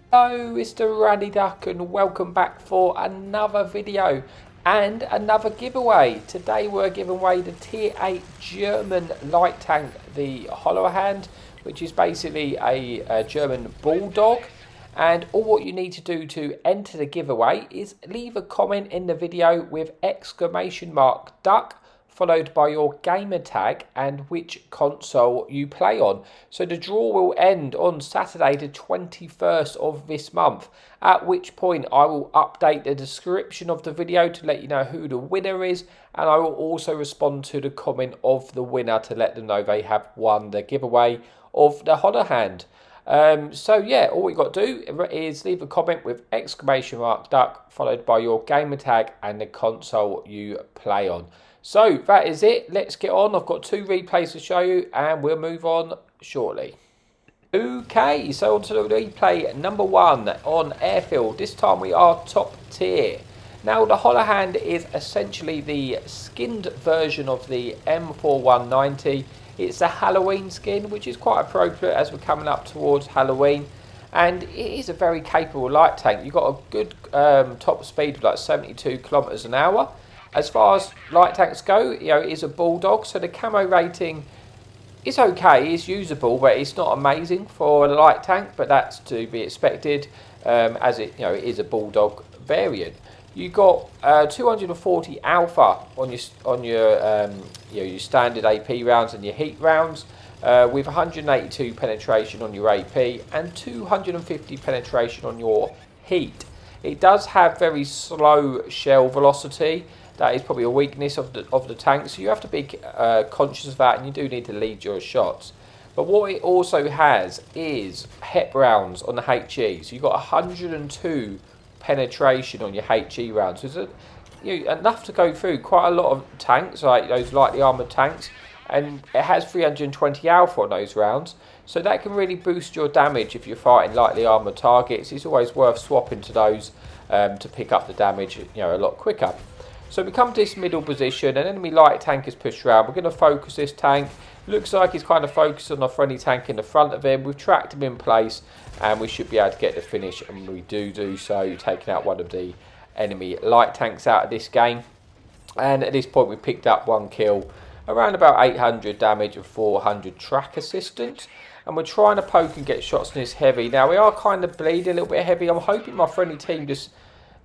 Hello, Mr. Ruddy Duck, and welcome back for another video and another giveaway. Today we're giving away the Tier 8 German light tank, the Höllenhund, which is basically a German bulldog. And all what you need to do to enter the giveaway is leave a comment in the video with !duck followed by your gamer tag and which console you play on. So the draw will end on Saturday the 21st of this month, at which point I will update the description of the video to let you know who the winner is, and I will also respond to the comment of the winner to let them know they have won the giveaway of the Höllenhund. So yeah, all we got to do is leave a comment with !duck followed by your gamer tag and the console you play on. So that is it. Let's get on. I've got two replays to show you and we'll move on shortly. Okay, so on to the replay number one on Airfield. This time we are top tier. Now the Höllenhund is essentially the skinned version of the M4190. It's a Halloween skin, which is quite appropriate as we're coming up towards Halloween. And it is a very capable light tank. You've got a good top speed of like 72 kilometers an hour. As far as light tanks go, it is a bulldog, so the camo rating is okay, it's usable, but it's not amazing for a light tank, but that's to be expected, as it it is a bulldog variant. You got 240 alpha on your standard AP rounds and your heat rounds, with 182 penetration on your AP and 250 penetration on your heat. It does have very slow shell velocity. That is probably a weakness of the tank, so you have to be conscious of that, and you do need to lead your shots. But what it also has is HEP rounds on the HE, so you've got 102 penetration on your HE rounds. So it's enough to go through quite a lot of tanks, like those lightly armoured tanks, and it has 320 alpha on those rounds, so that can really boost your damage if you're fighting lightly armoured targets. It's always worth swapping to those to pick up the damage a lot quicker. So we come to this middle position, an enemy light tank is pushed around. We're going to focus this tank. Looks like he's kind of focused on a friendly tank in the front of him. We've tracked him in place and we should be able to get the finish, and we do so, taking out one of the enemy light tanks out of this game. And at this point we picked up one kill, around about 800 damage and 400 track assistance. And we're trying to poke and get shots in this heavy. Now we are kind of bleeding a little bit heavy. I'm hoping my friendly team just...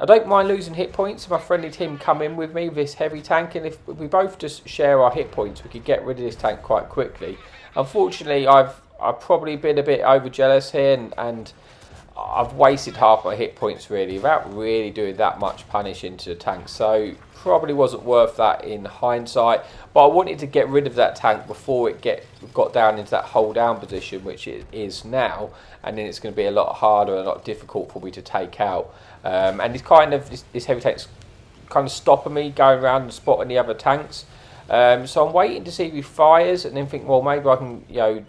I don't mind losing hit points if my friendly team come in with me with this heavy tank, and if we both just share our hit points, we could get rid of this tank quite quickly. Unfortunately, I've probably been a bit overjealous here, and I've wasted half my hit points really without really doing that much punish into the tank. So probably wasn't worth that in hindsight, but I wanted to get rid of that tank before it got down into that hold down position, which it is now, and then it's going to be a lot harder and a lot difficult for me to take out. And it's kind of this heavy tank's kind of stopping me going around and spotting the other tanks. So I'm waiting to see if he fires, and then think, well, maybe I can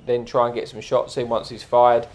then try and get some shots in once he's fired.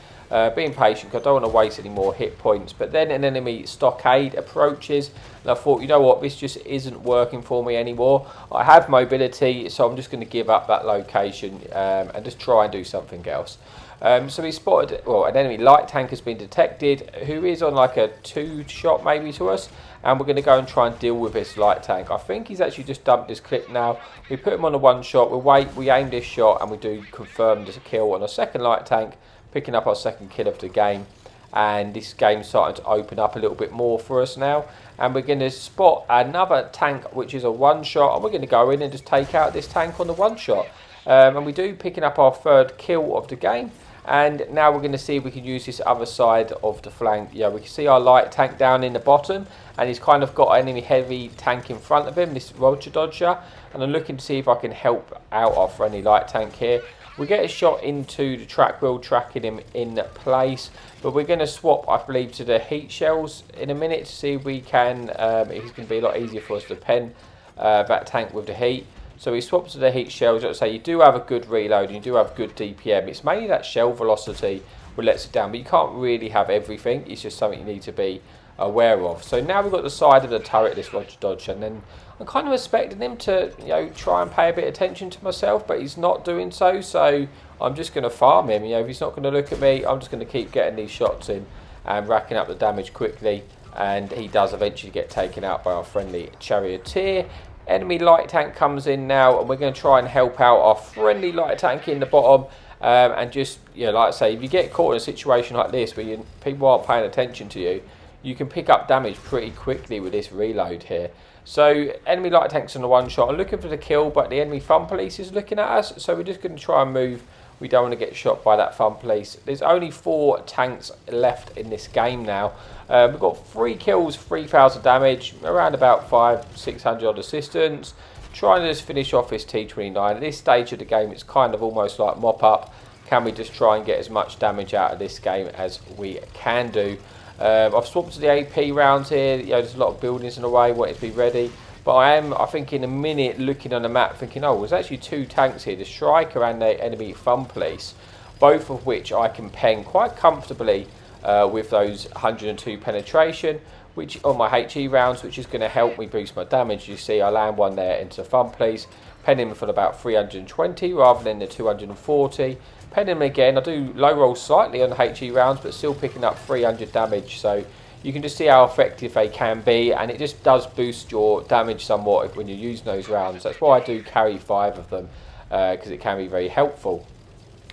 Being patient, because I don't want to waste any more hit points. But then an enemy stockade approaches, and I thought, you know what, this just isn't working for me anymore. I have mobility, so I'm just going to give up that location and just try and do something else. So we spotted, well, an enemy light tank has been detected, who is on like a 2-shot maybe to us, and we're going to go and try and deal with this light tank. I think he's actually just dumped his clip now. We put him on a 1-shot, we aim this shot, and we do confirm this kill on a second light tank, picking up our second kill of the game. And this game's starting to open up a little bit more for us now, and we're going to spot another tank which is a 1-shot, and we're going to go in and just take out this tank on the 1-shot. And we do, picking up our third kill of the game. And now we're going to see if we can use this other side of the flank. We can see our light tank down in the bottom, and he's kind of got an enemy heavy tank in front of him, this Roger Dodger. And I'm looking to see if I can help out our friendly light tank here. We get a shot into the track wheel, tracking him in place. But we're going to swap, I believe, to the heat shells in a minute to see if we can. It's going to be a lot easier for us to pen that tank with the heat. So we swap to the heat shells. Let's say you do have a good reload and you do have good DPM. It's mainly that shell velocity that lets it down, but you can't really have everything. It's just something you need to be aware of. So now we've got the side of the turret, this Roger Dodge, and then I'm kind of expecting him to, try and pay a bit of attention to myself, but he's not doing so. So I'm just going to farm him. If he's not going to look at me, I'm just going to keep getting these shots in and racking up the damage quickly, and he does eventually get taken out by our friendly charioteer. Enemy light tank comes in now, and we're going to try and help out our friendly light tank in the bottom. And just, like I say, if you get caught in a situation like this where people aren't paying attention to you, you can pick up damage pretty quickly with this reload here. So enemy light tanks on the one shot are looking for the kill, but the enemy fun police is looking at us, so we're just going to try and move. We don't want to get shot by that fun police. There's only 4 tanks left in this game now. We've got 3 kills, 3,000 damage, around about 500-600 odd assistance. Trying to just finish off this T29. At this stage of the game, it's kind of almost like mop up. Can we just try and get as much damage out of this game as we can do? I've swapped to the AP rounds here. There's a lot of buildings in the way, want it to be ready. But I think in a minute looking on the map thinking, oh, there's actually 2 tanks here, the Striker and the enemy fun police, both of which I can pen quite comfortably with those 102 penetration, which on my HE rounds, which is going to help me boost my damage. You see I land one there into the fun police, pen him for about 320 rather than the 240. Pen him again, I do low roll slightly on the HE rounds, but still picking up 300 damage, so you can just see how effective they can be, and it just does boost your damage somewhat when you're using those rounds. That's why I do carry 5 of them, because it can be very helpful.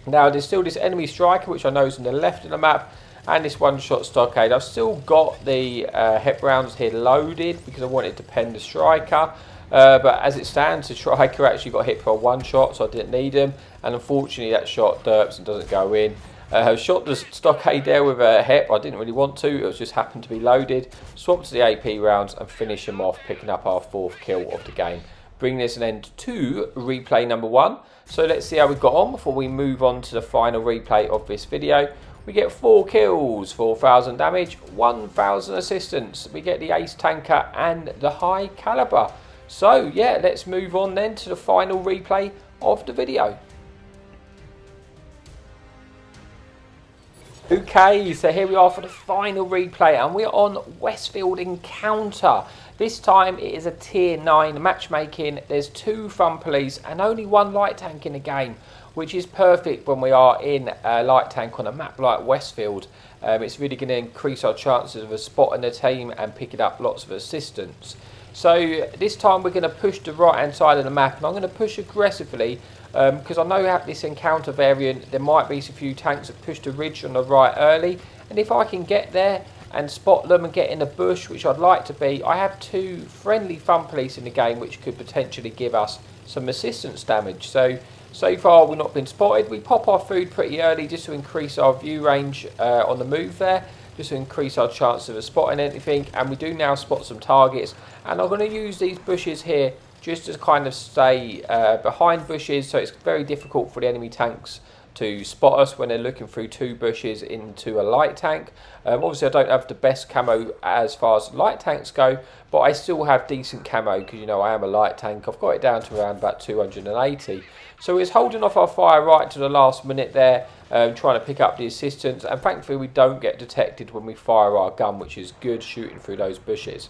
Now there's still this enemy Striker, which I know is on the left of the map, and this one-shot stockade. I've still got the HEP rounds here loaded because I wanted to pen the Striker, but as it stands, the Striker actually got hit for a one-shot, so I didn't need him, and unfortunately that shot derps and doesn't go in. Shot the stockade there with a HEP. I didn't really want to, it was just happened to be loaded. Swapped to the AP rounds and finish him off, picking up our 4th kill of the game. Bringing this an end to replay number 1. So let's see how we got on before we move on to the final replay of this video. We get 4 kills, 4,000 damage, 1,000 assistance. We get the ace tanker and the high caliber. So yeah, let's move on then to the final replay of the video. Okay, so here we are for the final replay, and we're on Westfield Encounter. This time it is a tier 9 matchmaking. There's 2 fun police and only 1 light tank in the game, which is perfect when we are in a light tank on a map like Westfield. It's really going to increase our chances of a spot in the team and picking up lots of assistance. So this time we're going to push the right hand side of the map, and I'm going to push aggressively because I know at this encounter variant there might be a few tanks that push the ridge on the right early, and if I can get there and spot them and get in a bush, which I'd like to be, I have 2 friendly fun police in the game which could potentially give us some assistance damage. So far we've not been spotted. We pop our food pretty early just to increase our view range on the move there, just to increase our chance of spotting anything, and we do now spot some targets, and I'm going to use these bushes here just to kind of stay behind bushes, so it's very difficult for the enemy tanks to spot us when they're looking through 2 bushes into a light tank. Obviously I don't have the best camo as far as light tanks go, but I still have decent camo because I am a light tank. I've got it down to around about 280. So it's holding off our fire right to the last minute there, trying to pick up the assistance, and thankfully we don't get detected when we fire our gun, which is good, shooting through those bushes.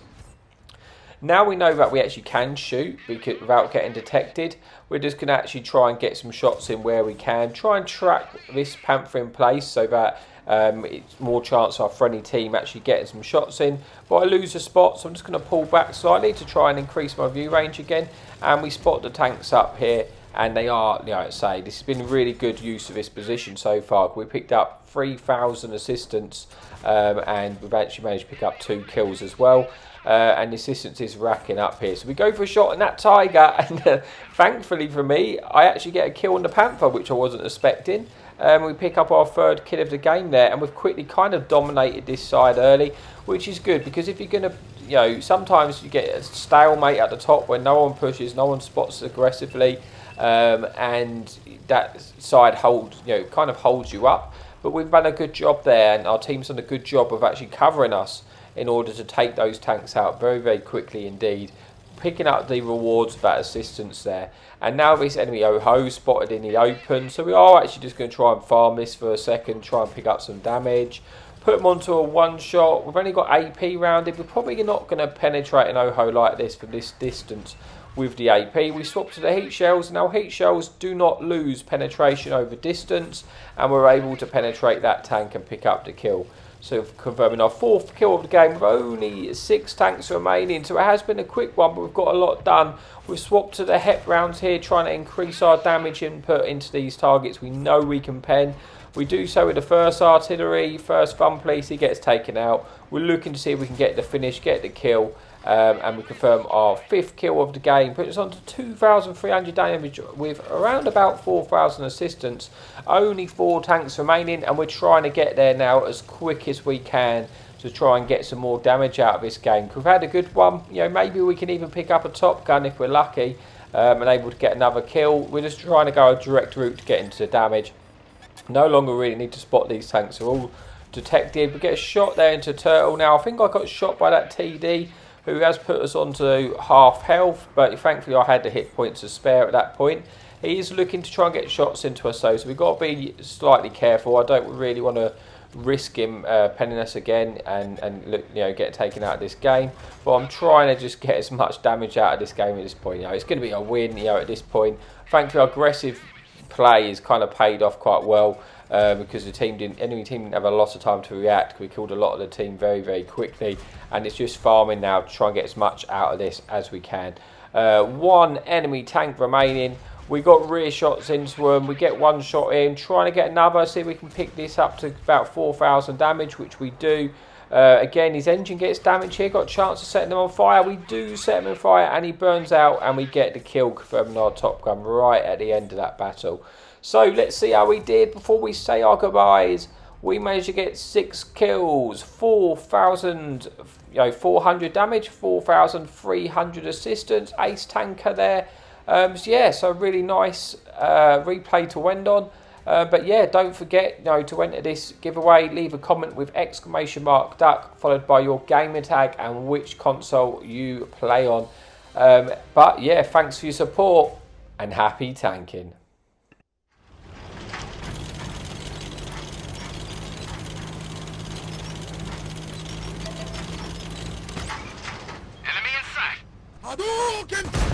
Now we know that we actually can shoot without getting detected. We're just going to actually try and get some shots in where we can. Try and track this Panther in place so that it's more chance of our friendly team actually getting some shots in. But I lose a spot, so I'm just going to pull back slightly to try and increase my view range again. And we spot the tanks up here, and they are, this has been really good use of this position so far. We picked up 3,000 assistance, and we've actually managed to pick up 2 kills as well. And the assistance is racking up here. So we go for a shot on that tiger, and thankfully for me, I actually get a kill on the Panther, which I wasn't expecting. We pick up our 3rd kill of the game there, and we've quickly kind of dominated this side early, which is good, because if you're going to, sometimes you get a stalemate at the top where no one pushes, no one spots aggressively, and that side holds, kind of holds you up. But we've done a good job there, and our team's done a good job of actually covering us in order to take those tanks out very, very quickly indeed, picking up the rewards of that assistance there. And now this enemy Oho spotted in the open, so we are actually just going to try and farm this for a second, try and pick up some damage, put them onto a one-shot. We've only got AP rounded. We're probably not going to penetrate an Oho like this from this distance with the AP. We swap to the heat shells. Now heat shells do not lose penetration over distance, and we're able to penetrate that tank and pick up the kill. So confirming our 4th kill of the game with only 6 tanks remaining. So it has been a quick one, but we've got a lot done. We've swapped to the HEP rounds here, trying to increase our damage input into these targets we know we can pen. We do so with the 1st artillery, 1st fun police, he gets taken out. We're looking to see if we can get the finish, get the kill. And we confirm our 5th kill of the game, putting us on to 2,300 damage with around about 4,000 assistance. Only 4 tanks remaining, and we're trying to get there now as quick as we can to try and get some more damage out of this game. We've had a good one, you know, maybe we can even pick up a top gun if we're lucky, and able to get another kill. We're just trying to go a direct route to get into the damage. No longer really need to spot these tanks, they're all detected. We get a shot there into Turtle. Now I think I got shot by that TD, who has put us onto half health, but thankfully I had the hit points to spare at that point. He's looking to try and get shots into us though, so we've got to be slightly careful. I don't really want to risk him penning us again and look, you know, get taken out of this game. But I'm trying to just get as much damage out of this game at this point. You know, it's going to be a win, you know, at this point. Thankfully, our aggressive play is kind of paid off quite well. Because the enemy team didn't have a lot of time to react. We killed a lot of the team very, very quickly, and it's just farming now to try and get as much out of this as we can. 1 enemy tank remaining. We got rear shots into them. We get 1 shot in, trying to get another. See if we can pick this up to about 4,000 damage, which we do. Again, his engine gets damaged here. Got a chance of setting them on fire. We do set him on fire, and he burns out, and we get the kill, confirming our top gun right at the end of that battle. So let's see how we did before we say our goodbyes. We managed to get 6 kills, 4,400 damage, 4,300 assistance, ace tanker there. So yeah, so really nice replay to end on. But yeah, don't forget, you know, to enter this giveaway, leave a comment with !duck followed by your gamer tag and which console you play on. But yeah, thanks for your support and happy tanking. Hadouken!